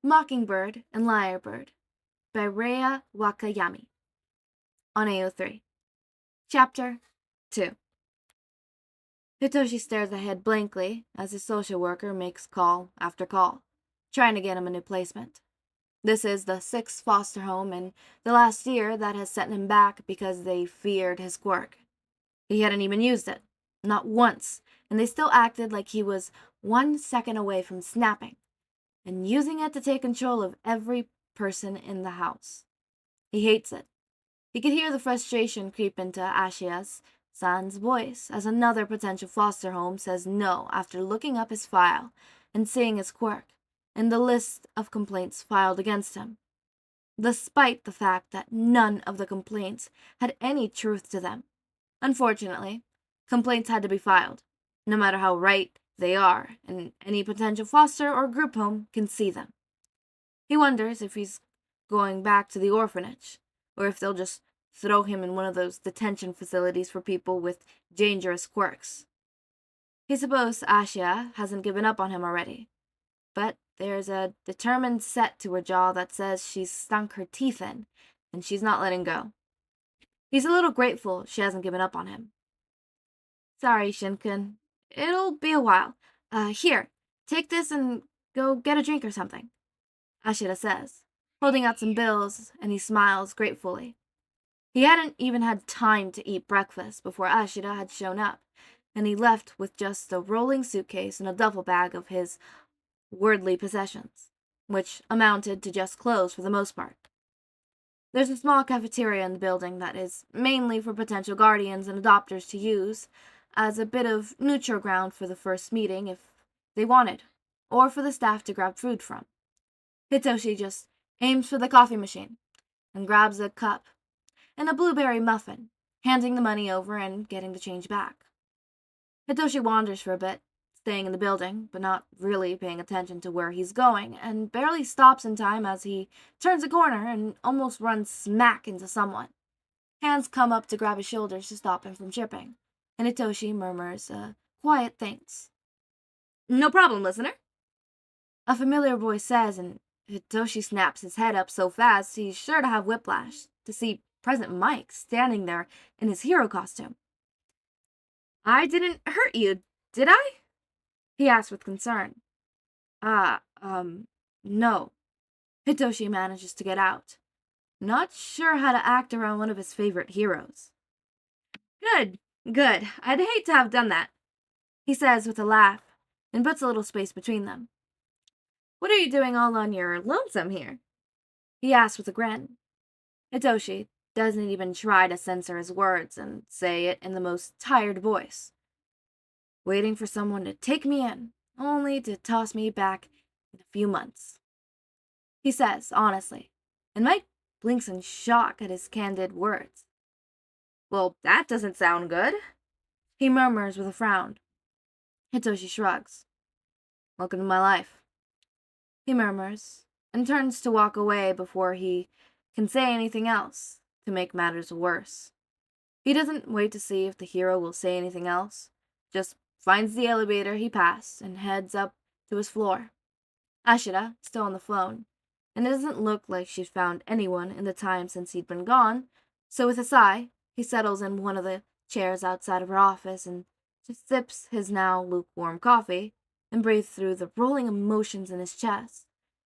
Mockingbird and Liarbird by Rei Wakayami on AO3. Chapter 2. Hitoshi stares ahead blankly as his social worker makes call after call, trying to get him a new placement. This is the 6th foster home in the last year that has set him back because they feared his quirk. He hadn't even used it, not once, and they still acted like he was 1 second away from snapping and using it to take control of every person in the house. He hates it. He could hear the frustration creep into Ashia's-san's voice as another potential foster home says no after looking up his file and seeing his quirk and the list of complaints filed against him, despite the fact that none of the complaints had any truth to them. Unfortunately, complaints had to be filed, no matter how right they are, and any potential foster or group home can see them. He wonders if he's going back to the orphanage, or if they'll just throw him in one of those detention facilities for people with dangerous quirks. He supposes Ashia hasn't given up on him already, but there's a determined set to her jaw that says she's sunk her teeth in, and she's not letting go. He's a little grateful she hasn't given up on him. Sorry, Shinkun. It'll be a while. Here, take this and go get a drink or something, Ashida says, holding out some bills, and he smiles gratefully. He hadn't even had time to eat breakfast before Ashida had shown up, and he left with just a rolling suitcase and a duffel bag of his worldly possessions, which amounted to just clothes for the most part. There's a small cafeteria in the building that is mainly for potential guardians and adopters to use as a bit of neutral ground for the first meeting if they wanted, or for the staff to grab food from. Hitoshi just aims for the coffee machine and grabs a cup and a blueberry muffin, handing the money over and getting the change back. Hitoshi wanders for a bit, staying in the building, but not really paying attention to where he's going, and barely stops in time as he turns a corner and almost runs smack into someone. Hands come up to grab his shoulders to stop him from tripping, and Hitoshi murmurs quiet thanks. No problem, listener, a familiar voice says, and Hitoshi snaps his head up so fast he's sure to have whiplash to see President Mike standing there in his hero costume. I didn't hurt you, did I? He asked with concern. No. Hitoshi manages to get out. Not sure how to act around one of his favorite heroes. Good. I'd hate to have done that, he says with a laugh, and puts a little space between them. What are you doing all on your lonesome here? He asks with a grin. Hitoshi doesn't even try to censor his words and say it in the most tired voice. Waiting for someone to take me in, only to toss me back in a few months, he says, honestly, and Mike blinks in shock at his candid words. Well, that doesn't sound good, he murmurs with a frown. Hitoshi shrugs. Welcome to my life, he murmurs, and turns to walk away before he can say anything else to make matters worse. He doesn't wait to see if the hero will say anything else, just finds the elevator he passed and heads up to his floor. Ashida, still on the phone, and it doesn't look like she'd found anyone in the time since he'd been gone, so with a sigh, he settles in one of the chairs outside of her office and just sips his now lukewarm coffee and breathes through the rolling emotions in his chest,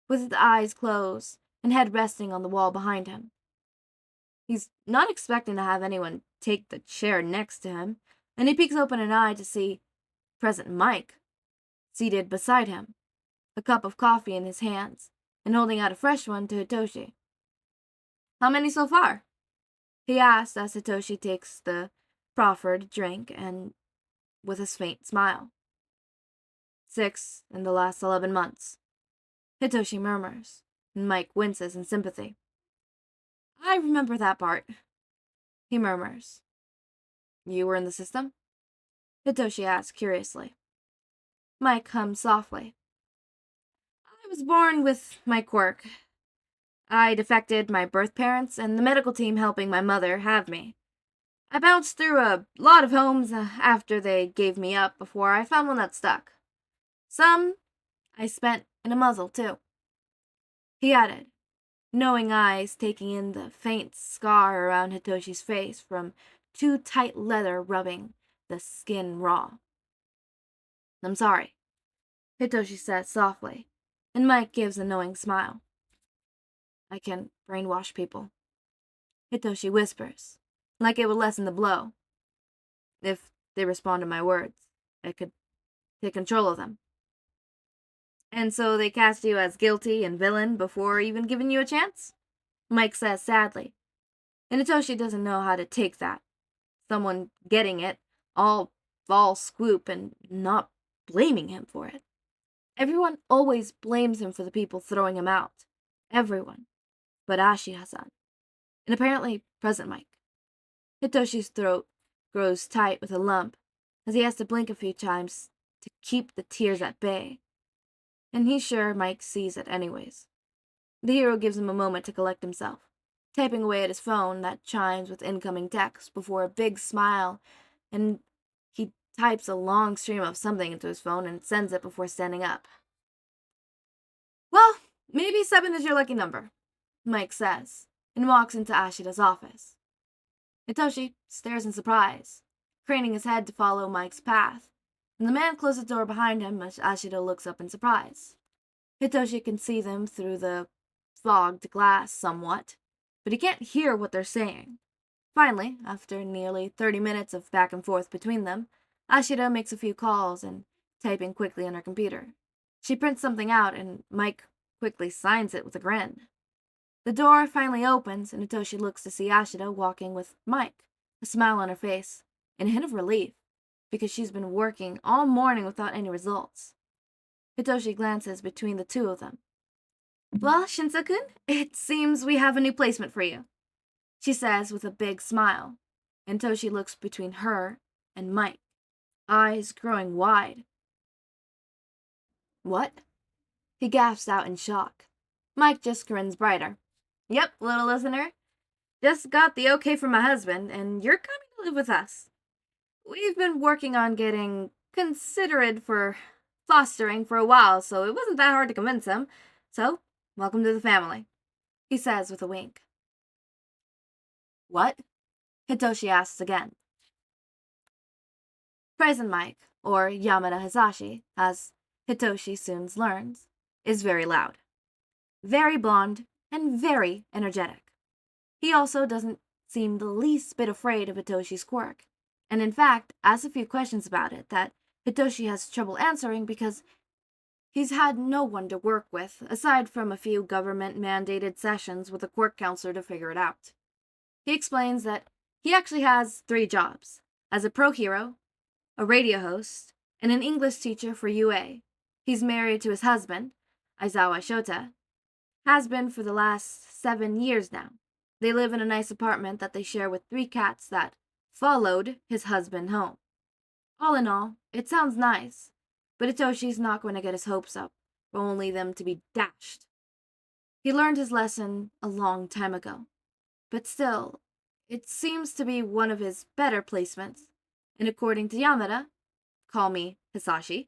with his eyes closed and head resting on the wall behind him. He's not expecting to have anyone take the chair next to him, and he peeks open an eye to see President Mike seated beside him, a cup of coffee in his hands, and holding out a fresh one to Hitoshi. How many so far? He asks as Hitoshi takes the proffered drink and with his faint smile. 6 in the last 11 months, Hitoshi murmurs, and Mike winces in sympathy. I remember that part, he murmurs. You were in the system? Hitoshi asks curiously. Mike hums softly. I was born with my quirk. I defected my birth parents and the medical team helping my mother have me. I bounced through a lot of homes after they gave me up before I found one that stuck. Some I spent in a muzzle, too. He added, knowing eyes taking in the faint scar around Hitoshi's face from too tight leather rubbing the skin raw. I'm sorry, Hitoshi said softly, and Mike gives a knowing smile. I can brainwash people, Hitoshi whispers, like it would lessen the blow. If they respond to my words, I could take control of them. And so they cast you as guilty and villain before even giving you a chance? Mike says sadly. And Hitoshi doesn't know how to take that. Someone getting it, all false scoop, and not blaming him for it. Everyone always blames him for the people throwing him out. Everyone. But Ashi-Hasan. And apparently present Mike. Hitoshi's throat grows tight with a lump as he has to blink a few times to keep the tears at bay. And he's sure Mike sees it anyways. The hero gives him a moment to collect himself, typing away at his phone that chimes with incoming text before a big smile, and he types a long stream of something into his phone and sends it before standing up. Well, maybe 7 is your lucky number, Mike says, and walks into Ashida's office. Hitoshi stares in surprise, craning his head to follow Mike's path, and the man closes the door behind him as Ashida looks up in surprise. Hitoshi can see them through the fogged glass somewhat, but he can't hear what they're saying. Finally, after nearly 30 minutes of back and forth between them, Ashida makes a few calls and typing quickly on her computer. She prints something out and Mike quickly signs it with a grin. The door finally opens and Hitoshi looks to see Ashida walking with Mike, a smile on her face, and a hint of relief, because she's been working all morning without any results. Hitoshi glances between the two of them. Well, Shinsa-kun, it seems we have a new placement for you, she says with a big smile, and Hitoshi looks between her and Mike, eyes growing wide. What? He gasps out in shock. Mike just grins brighter. Yep, little listener. Just got the okay from my husband, and you're coming to live with us. We've been working on getting considerate for fostering for a while, so it wasn't that hard to convince him. So, welcome to the family, he says with a wink. What? Hitoshi asks again. Present Mike, or Yamada Hisashi, as Hitoshi soon learns, is very loud, very blonde, and very energetic. He also doesn't seem the least bit afraid of Hitoshi's quirk, and in fact asks a few questions about it that Hitoshi has trouble answering because he's had no one to work with, aside from a few government-mandated sessions with a quirk counselor to figure it out. He explains that he actually has 3 jobs, as a pro hero, a radio host, and an English teacher for UA. He's married to his husband, Aizawa Shota, has been for the last 7 years now. They live in a nice apartment that they share with 3 cats that followed his husband home. All in all, it sounds nice, but Hitoshi's not going to get his hopes up, for only them to be dashed. He learned his lesson a long time ago, but still, it seems to be one of his better placements, and according to Yamada, call me Hisashi,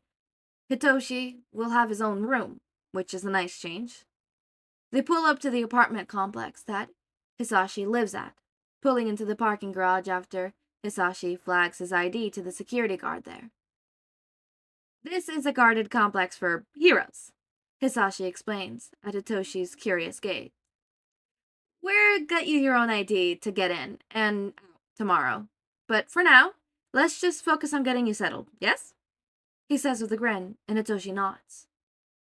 Hitoshi will have his own room, which is a nice change. They pull up to the apartment complex that Hisashi lives at, pulling into the parking garage after Hisashi flags his ID to the security guard there. This is a guarded complex for heroes, Hisashi explains at Hitoshi's curious gaze. We'll get you your own ID to get in and out tomorrow, but for now, let's just focus on getting you settled, yes? He says with a grin, and Hitoshi nods.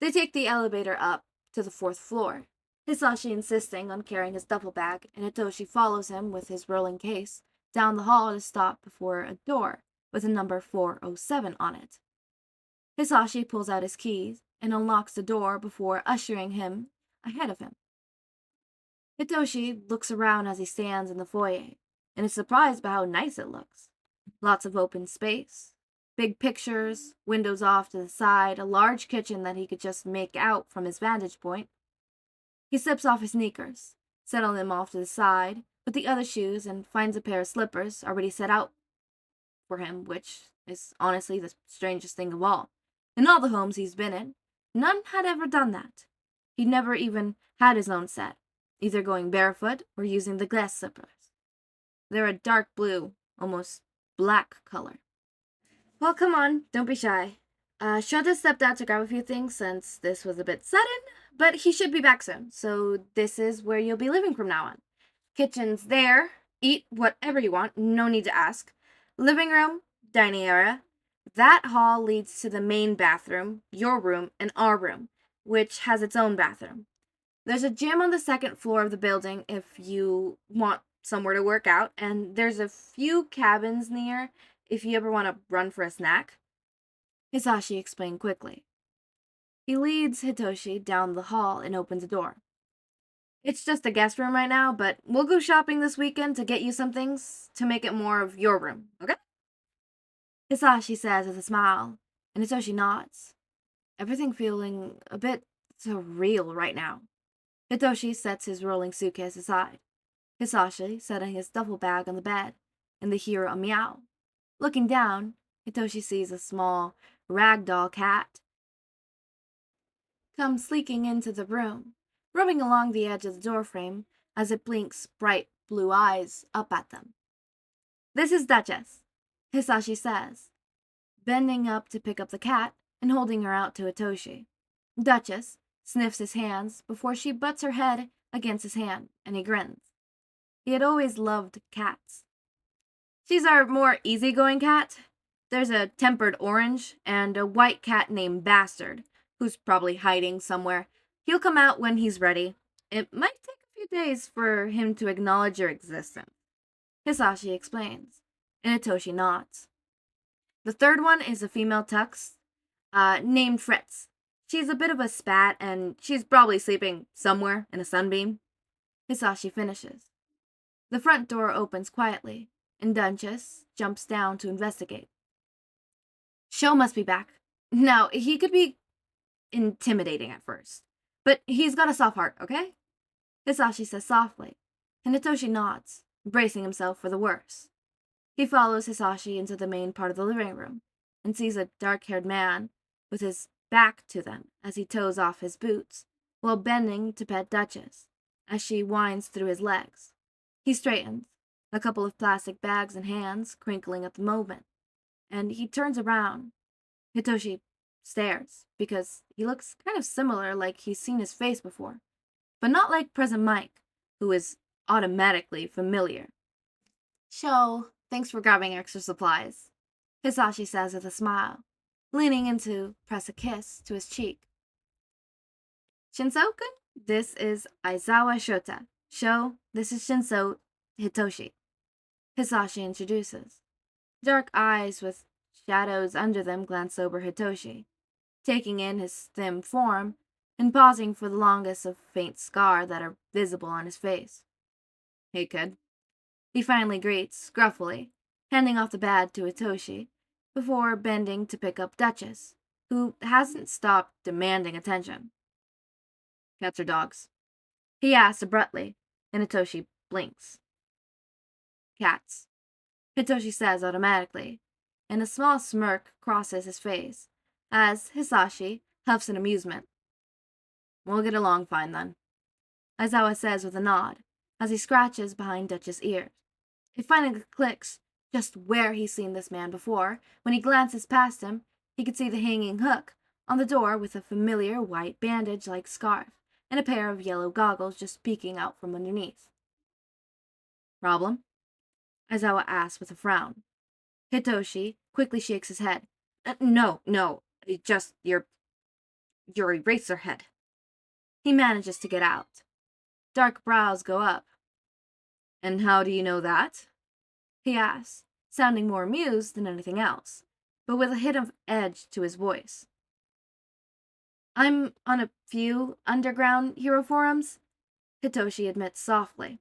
They take the elevator up to the 4th floor, Hisashi insisting on carrying his duffel bag, and Hitoshi follows him with his rolling case down the hall to stop before a door with a number 407 on it. Hisashi pulls out his keys and unlocks the door before ushering him ahead of him. Hitoshi looks around as he stands in the foyer, and is surprised by how nice it looks. Lots of open space, big pictures, windows off to the side, a large kitchen that he could just make out from his vantage point. He slips off his sneakers, settling them off to the side with the other shoes, and finds a pair of slippers already set out for him, which is honestly the strangest thing of all. In all the homes he's been in, none had ever done that. He never even had his own set, either going barefoot or using the glass slippers. They're a dark blue, almost black color. Well, come on, don't be shy. Shota stepped out to grab a few things since this was a bit sudden, but he should be back soon, so this is where you'll be living from now on. Kitchen's there. Eat whatever you want, no need to ask. Living room, dining area. That hall leads to the main bathroom, your room, and our room, which has its own bathroom. There's a gym on the second floor of the building if you want somewhere to work out, and there's a few cabins near if you ever want to run for a snack. Hitoshi explained quickly. He leads Hitoshi down the hall and opens a door. It's just a guest room right now, but we'll go shopping this weekend to get you some things to make it more of your room, okay? Hisashi says with a smile, and Hitoshi nods, everything feeling a bit surreal right now. Hitoshi sets his rolling suitcase aside. Hisashi setting his duffel bag on the bed, and they hear a meow. Looking down, Hitoshi sees a small ragdoll cat come sleeking into the room, rubbing along the edge of the doorframe as it blinks bright blue eyes up at them. This is Duchess, Hisashi says, bending up to pick up the cat and holding her out to Hitoshi. Duchess sniffs his hands before she butts her head against his hand, and he grins. He had always loved cats. She's our more easygoing cat. There's a tempered orange and a white cat named Bastard, who's probably hiding somewhere. He'll come out when he's ready. It might take a few days for him to acknowledge your existence. Hisashi explains, and Hitoshi nods. The third one is a female tux, named Fritz. She's a bit of a spat, and she's probably sleeping somewhere in a sunbeam. Hisashi finishes. The front door opens quietly, and Duchess jumps down to investigate. Sho must be back. Now, he could be intimidating at first, but he's got a soft heart, okay? Hisashi says softly, and Hitoshi nods, bracing himself for the worst. He follows Hisashi into the main part of the living room, and sees a dark-haired man with his back to them as he toes off his boots, while bending to pet Duchess, as she winds through his legs. He straightens, a couple of plastic bags in hands, crinkling at the moment, and he turns around. Hitoshi stares, because he looks kind of similar, like he's seen his face before, but not like Present Mike, who is automatically familiar. Sho, thanks for grabbing extra supplies, Hisashi says with a smile, leaning in to press a kiss to his cheek. Shinso-kun, this is Aizawa Shota. Sho, this is Shinso Hitoshi, Hisashi introduces. Dark eyes with shadows under them glance over Hitoshi, taking in his thin form and pausing for the longest of faint scars that are visible on his face. Hey, kid. He finally greets, gruffly, handing off the bag to Hitoshi, before bending to pick up Duchess, who hasn't stopped demanding attention. Cats or dogs? He asks abruptly, and Hitoshi blinks. Cats, Hitoshi says automatically, and a small smirk crosses his face, as Hisashi huffs in amusement. We'll get along fine then, Aizawa says with a nod, as he scratches behind Duchess' ears. It finally clicks just where he's seen this man before. When he glances past him, he can see the hanging hook on the door with a familiar white bandage-like scarf and a pair of yellow goggles just peeking out from underneath. Problem? Aizawa asks with a frown. Hitoshi quickly shakes his head. No, just your eraser head. He manages to get out. Dark brows go up. And how do you know that? He asks, sounding more amused than anything else, but with a hint of edge to his voice. I'm on a few underground hero forums, Hitoshi admits softly.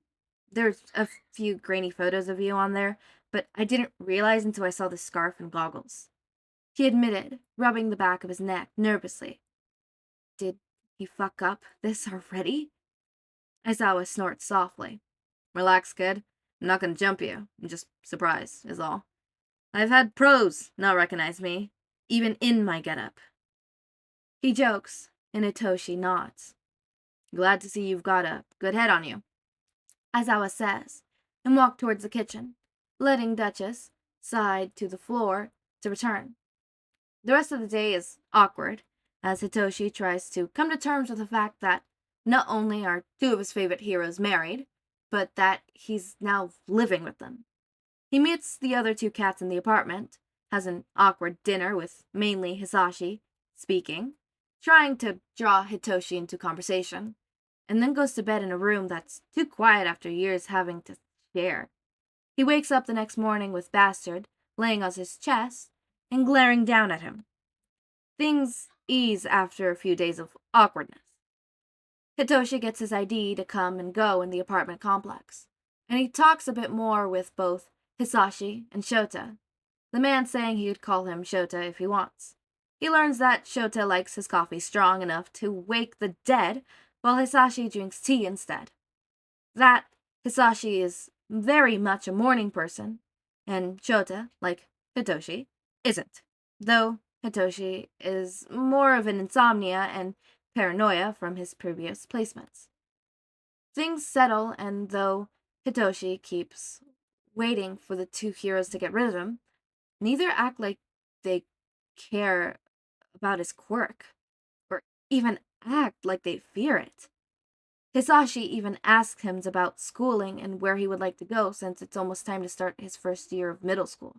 There's a few grainy photos of you on there, but I didn't realize until I saw the scarf and goggles. He admitted, rubbing the back of his neck nervously. Did he fuck up this already? Aizawa snorts softly. Relax, kid. I'm not gonna jump you. I'm just surprised, is all. I've had pros not recognize me, even in my getup. He jokes, and Hitoshi nods. Glad to see you've got a good head on you, Aizawa says, and walks towards the kitchen, letting Duchess slide to the floor to return. The rest of the day is awkward, as Hitoshi tries to come to terms with the fact that not only are two of his favorite heroes married, but that he's now living with them. He meets the other two cats in the apartment, has an awkward dinner with mainly Hisashi speaking, trying to draw Hitoshi into conversation, and then goes to bed in a room that's too quiet after years having to share. He wakes up the next morning with Bastard laying on his chest and glaring down at him. Things ease after a few days of awkwardness. Hitoshi gets his ID to come and go in the apartment complex, and he talks a bit more with both Hisashi and Shota, the man saying he could call him Shota if he wants. He learns that Shota likes his coffee strong enough to wake the dead, while Hisashi drinks tea instead. That Hisashi is very much a morning person, and Shota, like Hitoshi, isn't. Though Hitoshi is more of an insomnia and paranoia from his previous placements. Things settle, and though Hitoshi keeps waiting for the two heroes to get rid of him, neither act like they care about his quirk, or even act like they fear it. Hisashi even asks him about schooling and where he would like to go since it's almost time to start his first year of middle school.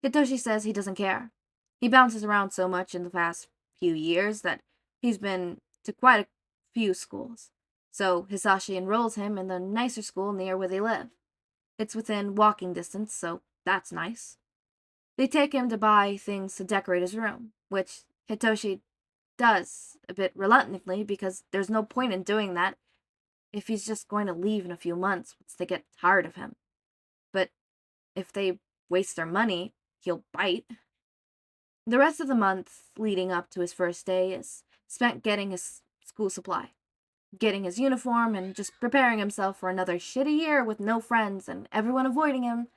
Hitoshi says he doesn't care. He bounces around so much in the past few years that he's been to quite a few schools. So Hisashi enrolls him in the nicer school near where they live. It's within walking distance, so that's nice. They take him to buy things to decorate his room, which Hitoshi does a bit reluctantly because there's no point in doing that if he's just going to leave in a few months once they get tired of him. But if they waste their money, he'll bite. The rest of the month leading up to his first day is spent getting his school supply, getting his uniform, and just preparing himself for another shitty year with no friends and everyone avoiding him.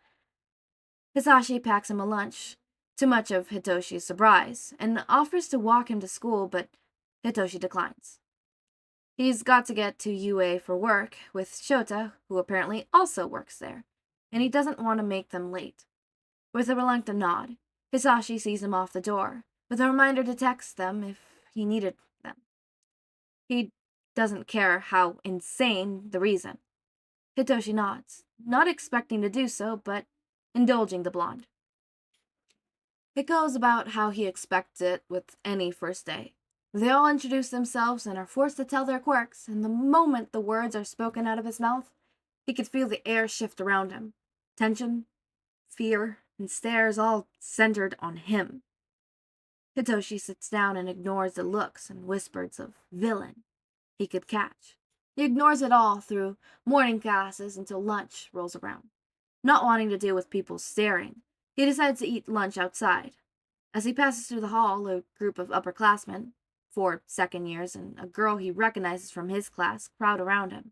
Hisashi packs him a lunch, to much of Hitoshi's surprise, and offers to walk him to school, but Hitoshi declines. He's got to get to UA for work with Shota, who apparently also works there, and he doesn't want to make them late. With a reluctant nod, Hisashi sees him off the door, with a reminder to text them if he needed them. He doesn't care how insane the reason. Hitoshi nods, not expecting to do so, but indulging the blonde. It goes about how he expects it with any first day. They all introduce themselves and are forced to tell their quirks, and the moment the words are spoken out of his mouth, he could feel the air shift around him. Tension, fear, and stares all centered on him. Hitoshi sits down and ignores the looks and whispers of villain he could catch. He ignores it all through morning classes until lunch rolls around. Not wanting to deal with people staring, he decides to eat lunch outside. As he passes through the hall, a group of upperclassmen, 4 second years, and a girl he recognizes from his class crowd around him.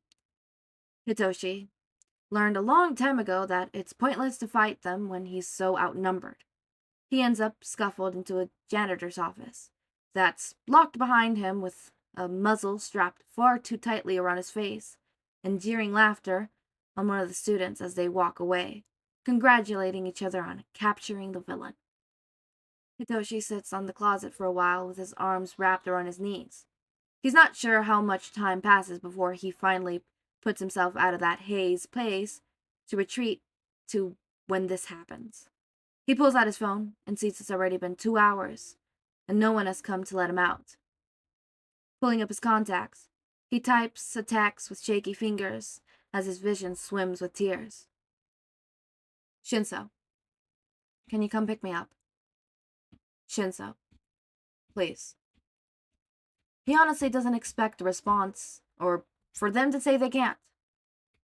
Hitoshi learned a long time ago that it's pointless to fight them when he's so outnumbered. He ends up scuffled into a janitor's office that's locked behind him with a muzzle strapped far too tightly around his face, and jeering laughter on one of the students as they walk away, congratulating each other on capturing the villain. Hitoshi sits on the closet for a while with his arms wrapped around his knees. He's not sure how much time passes before he finally puts himself out of that haze place to retreat to when this happens. He pulls out his phone and sees it's already been 2 hours, and no one has come to let him out. Pulling up his contacts, he types a text with shaky fingers as his vision swims with tears. Shinso, can you come pick me up? Shinso, please. He honestly doesn't expect a response, or for them to say they can't.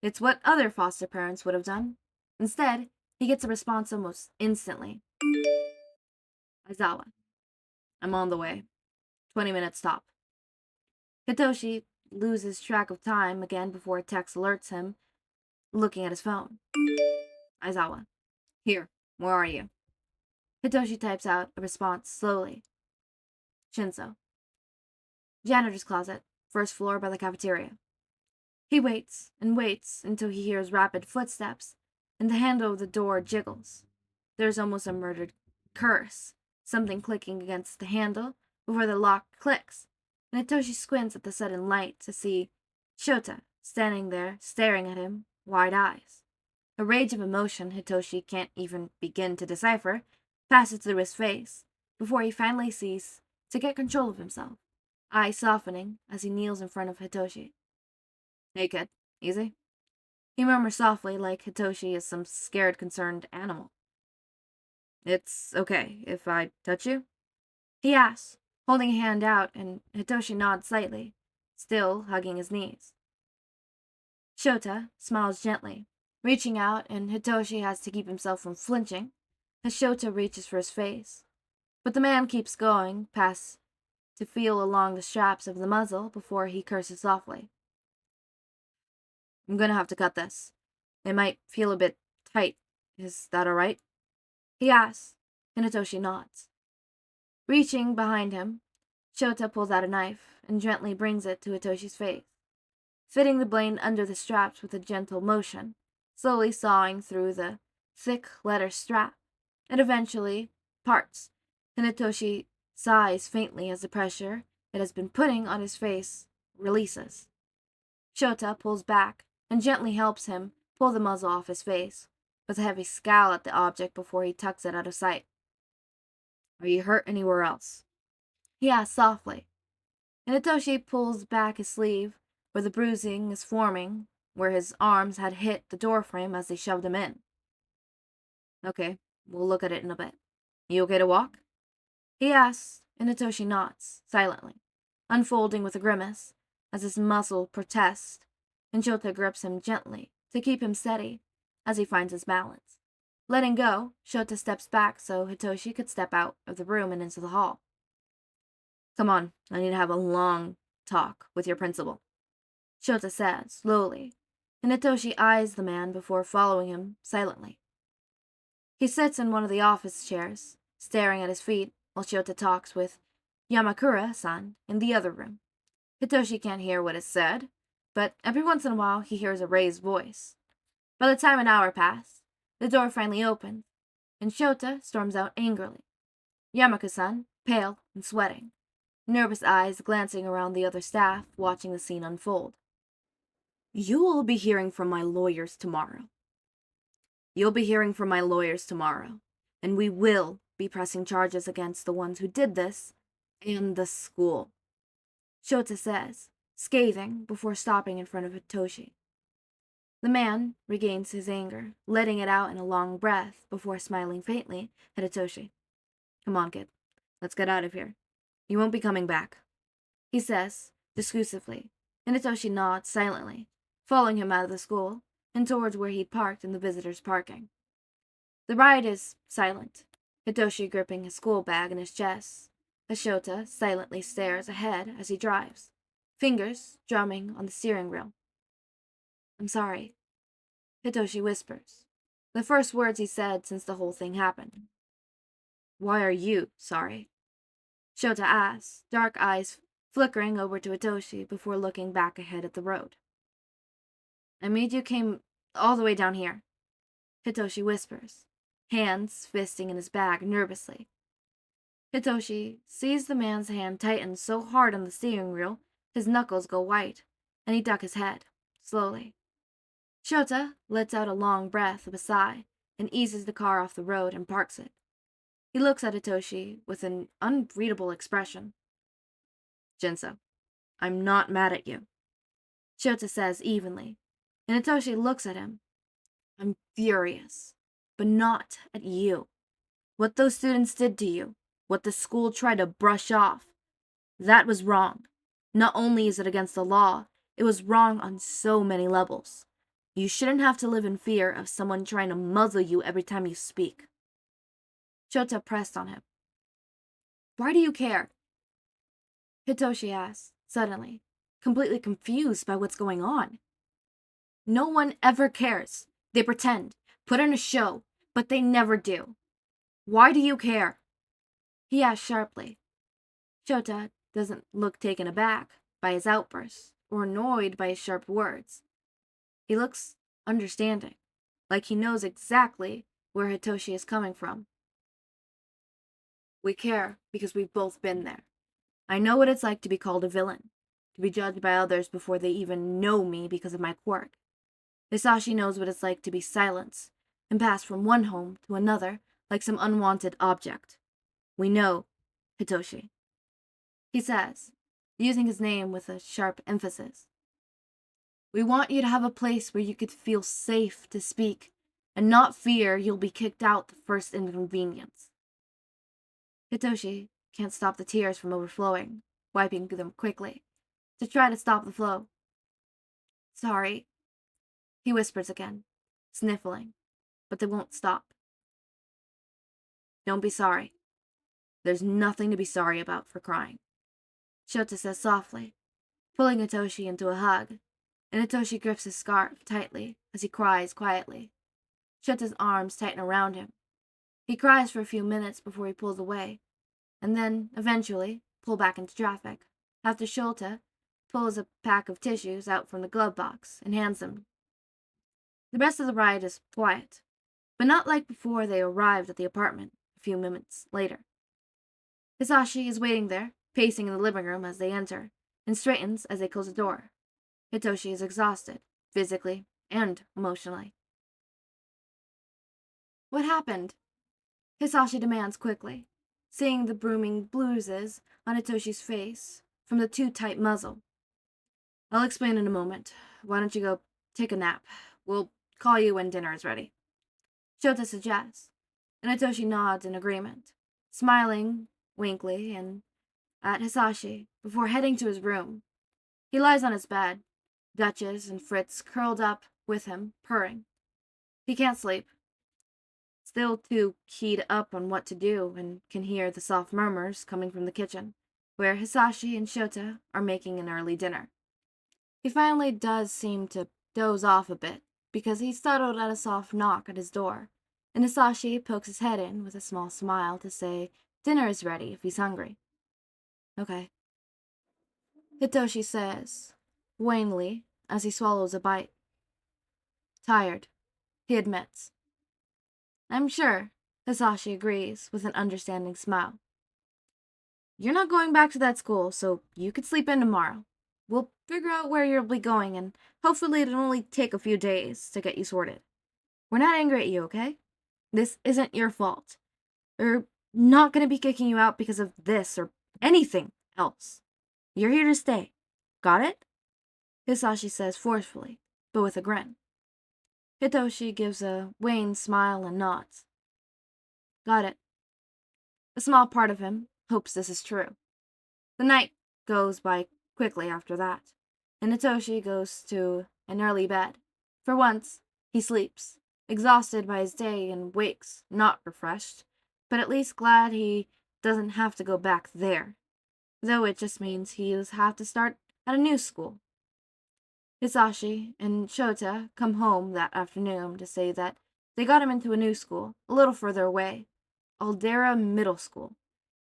It's what other foster parents would have done. Instead, he gets a response almost instantly. Aizawa, I'm on the way. 20 minutes top. Hitoshi loses track of time again before a text alerts him, looking at his phone. Aizawa, here, where are you? Hitoshi types out a response slowly. Shinso, janitor's closet, first floor by the cafeteria. He waits and waits until he hears rapid footsteps, and the handle of the door jiggles. There's almost a murdered curse, something clicking against the handle before the lock clicks, and Hitoshi squints at the sudden light to see Shota standing there staring at him, wide eyes. A rage of emotion Hitoshi can't even begin to decipher passes through his face before he finally ceases to get control of himself, eyes softening as he kneels in front of Hitoshi. "Hey kid, easy?" He murmurs softly like Hitoshi is some scared, concerned animal. "It's okay if I touch you?" he asks, holding a hand out, and Hitoshi nods slightly, still hugging his knees. Shota smiles gently, reaching out, and Hitoshi has to keep himself from flinching as Shota reaches for his face. But the man keeps going, past to feel along the straps of the muzzle before he curses softly. "I'm gonna have to cut this. It might feel a bit tight. Is that alright?" he asks, and Hitoshi nods. Reaching behind him, Shota pulls out a knife and gently brings it to Hitoshi's face, fitting the blade under the straps with a gentle motion, slowly sawing through the thick leather strap. It eventually parts, and Hitoshi sighs faintly as the pressure it has been putting on his face releases. Shota pulls back and gently helps him pull the muzzle off his face, with a heavy scowl at the object before he tucks it out of sight. "Are you hurt anywhere else?" he asks softly, and Hitoshi pulls back his sleeve where the bruising is forming, where his arms had hit the doorframe as they shoved him in. "Okay, we'll look at it in a bit. You okay to walk?" he asks, and Hitoshi nods, silently, unfolding with a grimace as his muscle protests, and Shota grips him gently to keep him steady as he finds his balance. Letting go, Shota steps back so Hitoshi could step out of the room and into the hall. "Come on, I need to have a long talk with your principal," Shota says, slowly, and Hitoshi eyes the man before following him silently. He sits in one of the office chairs, staring at his feet while Shota talks with Yamakura-san in the other room. Hitoshi can't hear what is said, but every once in a while he hears a raised voice. By the time an hour passes, the door finally opens, and Shota storms out angrily. Yamaka-san, pale and sweating, nervous eyes glancing around the other staff watching the scene unfold. "You will be hearing from my lawyers tomorrow. You'll be hearing from my lawyers tomorrow, and we will be pressing charges against the ones who did this and the school," Shota says, scathing before stopping in front of Hitoshi. The man regains his anger, letting it out in a long breath before smiling faintly at Hitoshi. "Come on, kid. Let's get out of here. You won't be coming back," he says, discursively, and Hitoshi nods silently, following him out of the school and towards where he'd parked in the visitors' parking. The ride is silent, Hitoshi gripping his school bag in his chest, as Shota silently stares ahead as he drives, fingers drumming on the steering wheel. "I'm sorry," Hitoshi whispers, the first words he said since the whole thing happened. "Why are you sorry?" Shota asks, dark eyes flickering over to Hitoshi before looking back ahead at the road. "I made you came all the way down here," Hitoshi whispers, hands fisting in his bag nervously. Hitoshi sees the man's hand tighten so hard on the steering wheel his knuckles go white, and he ducks his head, slowly. Shota lets out a long breath of a sigh and eases the car off the road and parks it. He looks at Hitoshi with an unreadable expression. "Jinso, I'm not mad at you," Shota says evenly, and Hitoshi looks at him. "I'm furious, but not at you. What those students did to you, what the school tried to brush off, that was wrong. Not only is it against the law, it was wrong on so many levels. You shouldn't have to live in fear of someone trying to muzzle you every time you speak." Shota pressed on him. "Why do you care?" Hitoshi asked, suddenly, completely confused by what's going on. "No one ever cares. They pretend, put on a show, but they never do. Why do you care?" he asked sharply. Shota doesn't look taken aback, by his outbursts or annoyed by his sharp words. He looks understanding, like he knows exactly where Hitoshi is coming from. We care because we've both been there. I know what it's like to be called a villain, to be judged by others before they even know me because of my quirk. Hisashi knows what it's like to be silenced and passed from one home to another like some unwanted object. We know, Hitoshi, he says, using his name with a sharp emphasis. We want you to have a place where you could feel safe to speak and not fear you'll be kicked out the first inconvenience. Hitoshi can't stop the tears from overflowing, wiping them quickly, to try to stop the flow. Sorry, he whispers again, sniffling, but they won't stop. Don't be sorry. There's nothing to be sorry about for crying, Shota says softly, pulling Hitoshi into a hug, and Hitoshi grips his scarf tightly as he cries quietly. Shota's arms tighten around him. He cries for a few minutes before he pulls away, and then, eventually, pull back into traffic, after Shota pulls a pack of tissues out from the glove box and hands them. The rest of the ride is quiet, but not like before they arrived at the apartment a few minutes later. Hisashi is waiting there, pacing in the living room as they enter, and straightens as they close the door. Hitoshi is exhausted, physically and emotionally. What happened? Hisashi demands quickly, seeing the blooming bruises on Hitoshi's face from the too tight muzzle. I'll explain in a moment. Why don't you go take a nap? We'll call you when dinner is ready. Shota suggests, and Hitoshi nods in agreement, smiling winkly and at Hisashi before heading to his room. He lies on his bed, Duchess and Fritz curled up with him, purring. He can't sleep, still too keyed up on what to do, and can hear the soft murmurs coming from the kitchen, where Hisashi and Shota are making an early dinner. He finally does seem to doze off a bit, because he's startled at a soft knock at his door, and Hisashi pokes his head in with a small smile to say dinner is ready if he's hungry. Okay, Hitoshi says, wanly, as he swallows a bite. Tired, he admits. I'm sure, Hisashi agrees with an understanding smile. You're not going back to that school, so you could sleep in tomorrow. We'll figure out where you'll be going, and hopefully it'll only take a few days to get you sorted. We're not angry at you, okay? This isn't your fault. We're not going to be kicking you out because of this or anything else. You're here to stay. Got it? Hisashi says forcefully, but with a grin. Hitoshi gives a wan smile and nods. Got it. A small part of him hopes this is true. The night goes by quickly after that, and Hitoshi goes to an early bed. For once, he sleeps, exhausted by his day, and wakes, not refreshed, but at least glad he doesn't have to go back there, though it just means he'll have to start at a new school. Hisashi and Shota come home that afternoon to say that they got him into a new school, a little further away, Aldera Middle School.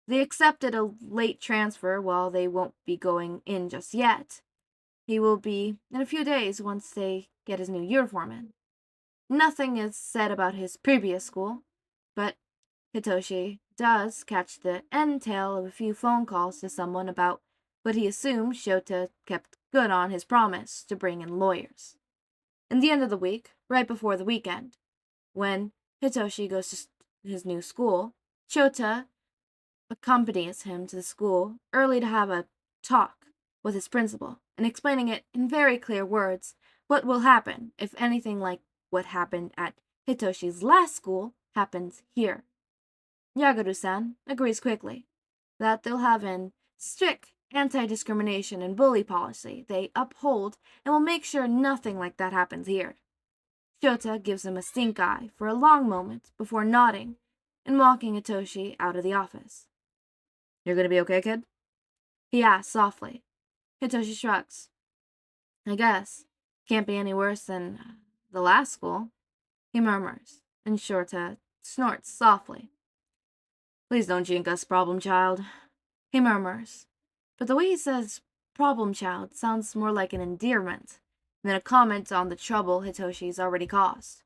They accepted a late transfer while they won't be going in just yet. He will be in a few days once they get his new uniform in. Nothing is said about his previous school, but Hitoshi does catch the end tail of a few phone calls to someone about what he assumed Shota kept good on his promise to bring in lawyers. In the end of the week, right before the weekend, when Hitoshi goes to his new school, Shota accompanies him to the school early to have a talk with his principal and explaining it in very clear words what will happen if anything like what happened at Hitoshi's last school happens here. Yaguru-san agrees quickly that they'll have an strict anti-discrimination and bully policy they uphold and will make sure nothing like that happens here. Shota gives him a stink eye for a long moment before nodding and walking Hitoshi out of the office. You're gonna be okay, kid? He asks softly. Hitoshi shrugs. I guess. Can't be any worse than the last school, he murmurs, and Shota snorts softly. Please don't jink us, problem child, he murmurs, but the way he says problem child sounds more like an endearment than a comment on the trouble Hitoshi's already caused.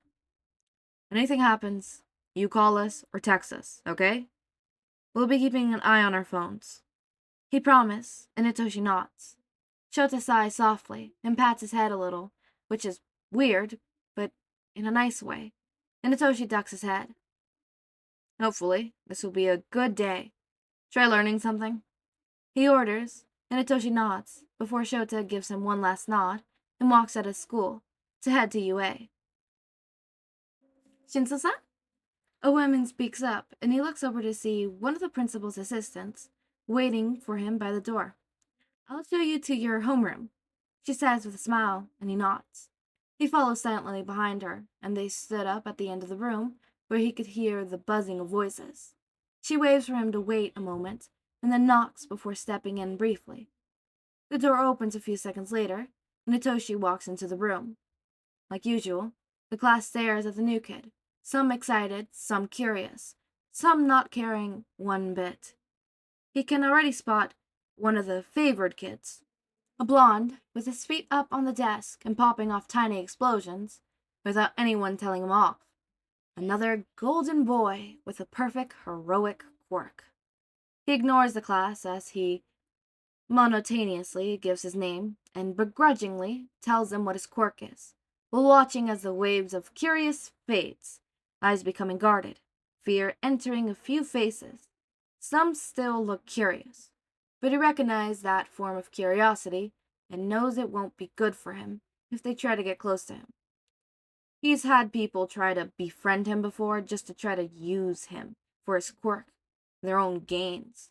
Anything happens, you call us or text us, okay? We'll be keeping an eye on our phones. He promised, and Hitoshi nods. Shota sighs softly and pats his head a little, which is weird, but in a nice way, and Hitoshi ducks his head. Hopefully, this will be a good day. Try learning something. He orders, and Hitoshi nods, before Shota gives him one last nod and walks out of school to head to UA. Shinso-san? A woman speaks up, and he looks over to see one of the principal's assistants waiting for him by the door. I'll show you to your homeroom, she says with a smile, and he nods. He follows silently behind her, and they stood up at the end of the room, where he could hear the buzzing of voices. She waves for him to wait a moment, and then knocks before stepping in briefly. The door opens a few seconds later, and Hitoshi walks into the room. Like usual, the class stares at the new kid, some excited, some curious, some not caring one bit. He can already spot one of the favored kids, a blonde with his feet up on the desk and popping off tiny explosions without anyone telling him off. Another golden boy with a perfect heroic quirk. He ignores the class as he monotonously gives his name and begrudgingly tells them what his quirk is, while watching as the waves of curious fades, eyes becoming guarded, fear entering a few faces. Some still look curious, but he recognizes that form of curiosity and knows it won't be good for him if they try to get close to him. He's had people try to befriend him before just to try to use him for his quirk, their own gains.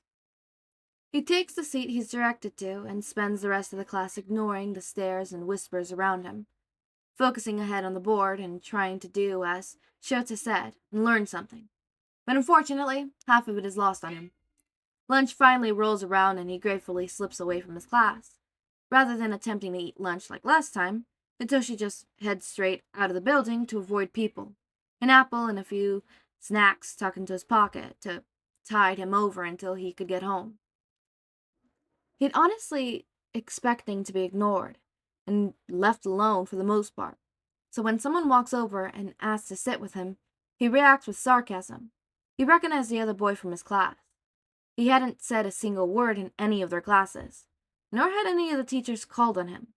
He takes the seat he's directed to and spends the rest of the class ignoring the stares and whispers around him, focusing ahead on the board and trying to do as Shota said and learn something. But unfortunately, half of it is lost on him. Lunch finally rolls around and he gratefully slips away from his class. Rather than attempting to eat lunch like last time, Hitoshi just heads straight out of the building to avoid people. An apple and a few snacks tucked into his pocket to tide him over until he could get home. He'd honestly expecting to be ignored and left alone for the most part. So when someone walks over and asks to sit with him, he reacts with sarcasm. He recognized the other boy from his class. He hadn't said a single word in any of their classes, nor had any of the teachers called on him.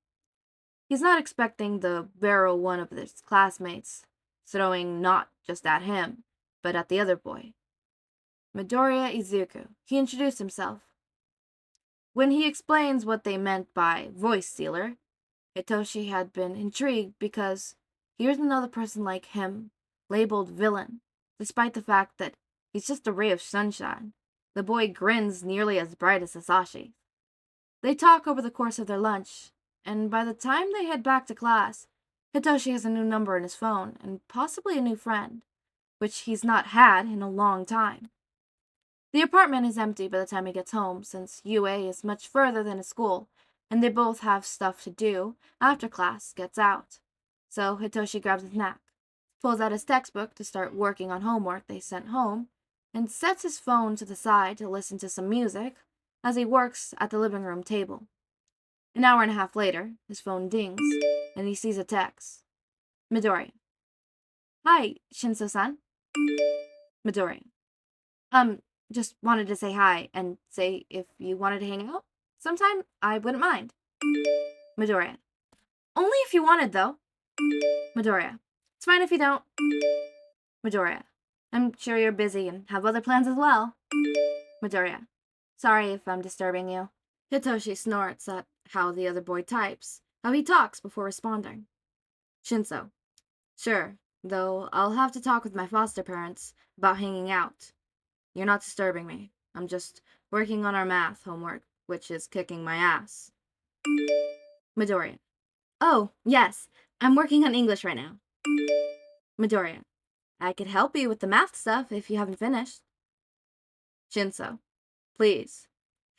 He's not expecting the barrel one of his classmates, throwing not just at him, but at the other boy. Midoriya Izuku, he introduced himself. When he explains what they meant by voice stealer, Hitoshi had been intrigued because here's another person like him, labeled villain, despite the fact that he's just a ray of sunshine. The boy grins nearly as bright as Sasashi's. They talk over the course of their lunch, and by the time they head back to class, Hitoshi has a new number in his phone and possibly a new friend, which he's not had in a long time. The apartment is empty by the time he gets home, since UA is much further than his school, and they both have stuff to do after class gets out. So Hitoshi grabs a snack, pulls out his textbook to start working on homework they sent home, and sets his phone to the side to listen to some music as he works at the living room table. An hour and a half later, his phone dings, and he sees a text. Midoriya. Hi, Shinso-san. Midoriya. Just wanted to say hi and say if you wanted to hang out sometime, I wouldn't mind. Midoriya. Only if you wanted, though. Midoriya. It's fine if you don't. Midoriya. I'm sure you're busy and have other plans as well. Midoriya. Sorry if I'm disturbing you. Hitoshi snorts at how the other boy types, how he talks before responding. Shinso. Sure, though I'll have to talk with my foster parents about hanging out. You're not disturbing me. I'm just working on our math homework, which is kicking my ass. Midoriya. Oh, yes, I'm working on English right now. Midoriya. I could help you with the math stuff if you haven't finished. Shinso. Please.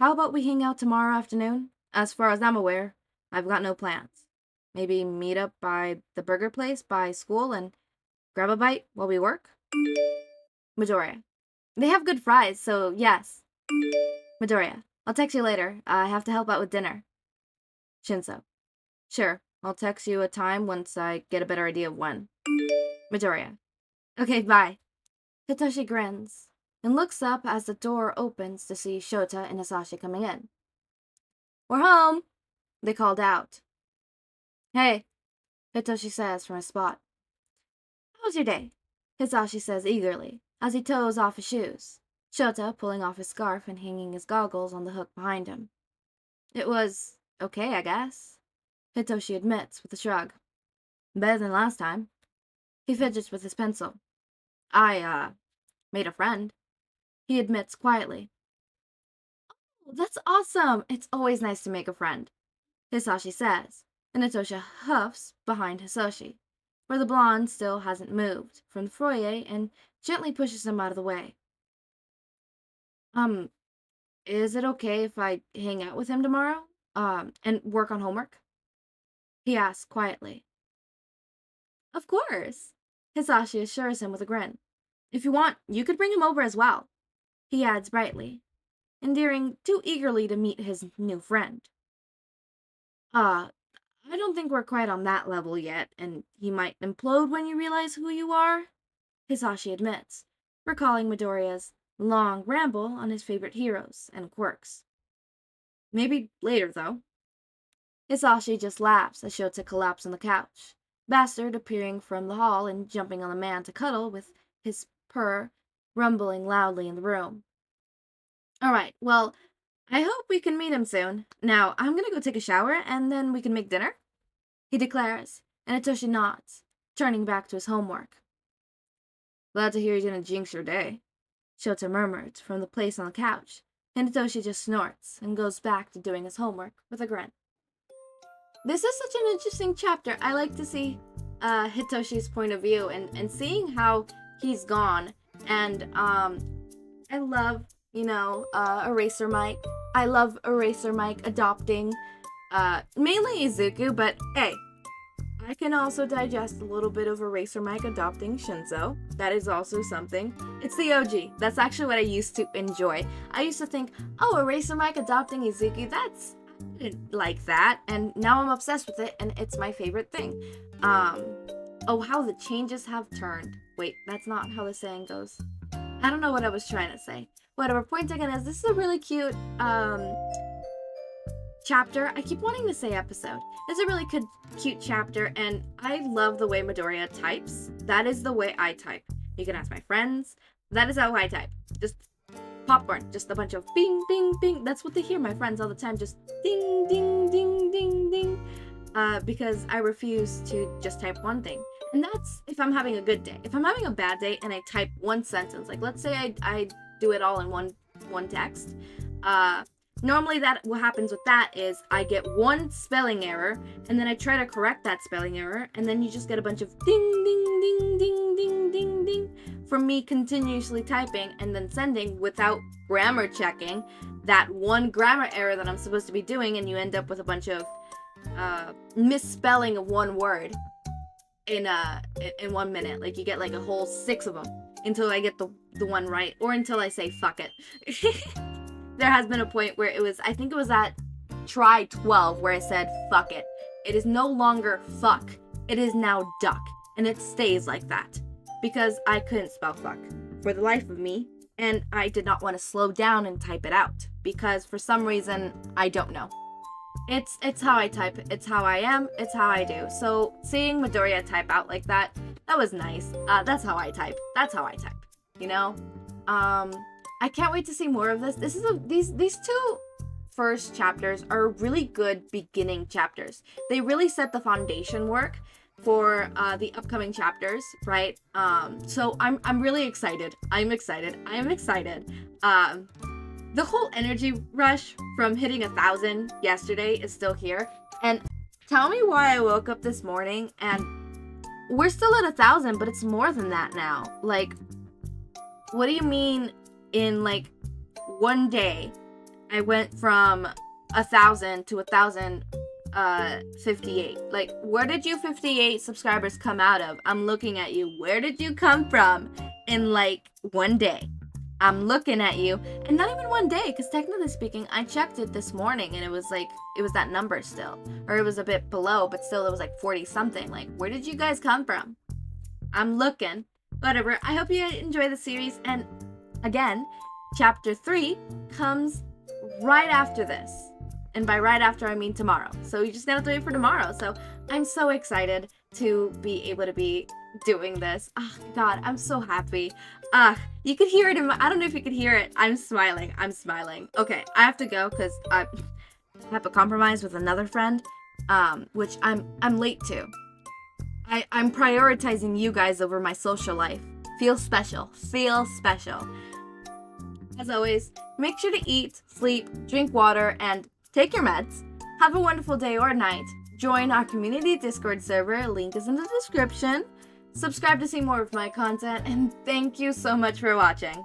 How about we hang out tomorrow afternoon? As far as I'm aware, I've got no plans. Maybe meet up by the burger place by school and grab a bite while we work? Midoriya. They have good fries, so yes. Midoriya. I'll text you later. I have to help out with dinner. Shinso. Sure, I'll text you a time once I get a better idea of when. Midoriya. Okay, bye. Hitoshi grins and looks up as the door opens to see Shota and Hisashi coming in. We're home, they called out. Hey, Hitoshi says from his spot. How was your day? Hisashi says eagerly as he toes off his shoes, Shota pulling off his scarf and hanging his goggles on the hook behind him. It was okay, I guess, Hitoshi admits with a shrug. Better than last time. He fidgets with his pencil. I, made a friend, he admits quietly. Oh, that's awesome! It's always nice to make a friend, Hisashi says, and Hitoshi huffs behind Hisashi, where the blonde still hasn't moved from the foyer and gently pushes him out of the way. Is it okay if I hang out with him tomorrow? And work on homework? He asks quietly. Of course, Hisashi assures him with a grin. If you want, you could bring him over as well, he adds brightly, endearing too eagerly to meet his new friend. I don't think we're quite on that level yet, and he might implode when you realize who you are, Hisashi admits, recalling Midoriya's long ramble on his favorite heroes and quirks. Maybe later, though. Hisashi just laughs as Shota collapses on the couch, Bastard appearing from the hall and jumping on the man to cuddle with his purr rumbling loudly in the room. All right, well, I hope we can meet him soon. Now, I'm gonna go take a shower and then we can make dinner, he declares, and Hitoshi nods, turning back to his homework. Glad to hear you didn't jinx your day, Shota murmured from the place on the couch, and Hitoshi just snorts and goes back to doing his homework with a grin. This is such an interesting chapter. I like to see Hitoshi's point of view and seeing how he's gone. And I love, Eraser Mike. I love Eraser Mike adopting mainly Izuku, but hey, I can also digest a little bit of Eraser Mike adopting Shinso. That is also something. It's the OG. That's actually what I used to enjoy. I used to think, oh, Eraser Mike adopting Izuku, I didn't like that, and now I'm obsessed with it, and it's my favorite thing. Oh, how the changes have turned. Wait, that's not how the saying goes. I don't know what I was trying to say. Whatever, point taken is, this is a really cute, chapter. I keep wanting to say episode. It's a really cute chapter, and I love the way Midoriya types. That is the way I type. You can ask my friends. That is how I type. Just popcorn. Just a bunch of bing, bing, bing. That's what they hear my friends all the time. Just ding, ding, ding, ding, ding. Because I refuse to just type one thing. And that's if I'm having a good day. If I'm having a bad day and I type one sentence, like let's say I do it all in one text, normally what happens with that is I get one spelling error, and then I try to correct that spelling error, and then you just get a bunch of ding, ding, ding, ding, ding, ding, ding from me continuously typing and then sending without grammar checking that one grammar error that I'm supposed to be doing, and you end up with a bunch of misspelling of one word in 1 minute. Like you get like a whole 6 of them until I get the one right, or until I say fuck it. There has been a point where I think it was at try 12 where I said fuck it. It is no longer fuck. It is now duck. And it stays like that. Because I couldn't spell fuck for the life of me. And I did not want to slow down and type it out. Because for some reason, I don't know. It's how I type. It's how I am. It's how I do. So seeing Midoriya type out like that was nice. That's how I type. That's how I type. You know? I can't wait to see more of this. These two first chapters are really good beginning chapters. They really set the foundation work for the upcoming chapters, right? So I'm really excited. I'm excited. The whole energy rush from hitting 1,000 yesterday is still here. And tell me why I woke up this morning and we're still at 1,000, but it's more than that now. Like, what do you mean? In like one day, I went from 1,000 to 1,058. Like, where did you 58 subscribers come out of? I'm looking at you. Where did you come from in like one day? I'm looking at you. And not even one day, because technically speaking, I checked it this morning and it was that number still. Or it was a bit below, but still it was like 40 something. Like, where did you guys come from? I'm looking. Whatever. I hope you enjoy the series. And again, chapter 3 comes right after this. And by right after, I mean tomorrow. So you just gotta have to wait for tomorrow. So I'm so excited to be able to be doing this. Oh, God, I'm so happy. You could hear it I don't know if you could hear it. I'm smiling. Okay, I have to go because I have a compromise with another friend, which I'm late to. I'm prioritizing you guys over my social life. Feel special. As always, make sure to eat, sleep, drink water, and take your meds. Have a wonderful day or night. Join our community Discord server. Link is in the description. Subscribe to see more of my content, and thank you so much for watching.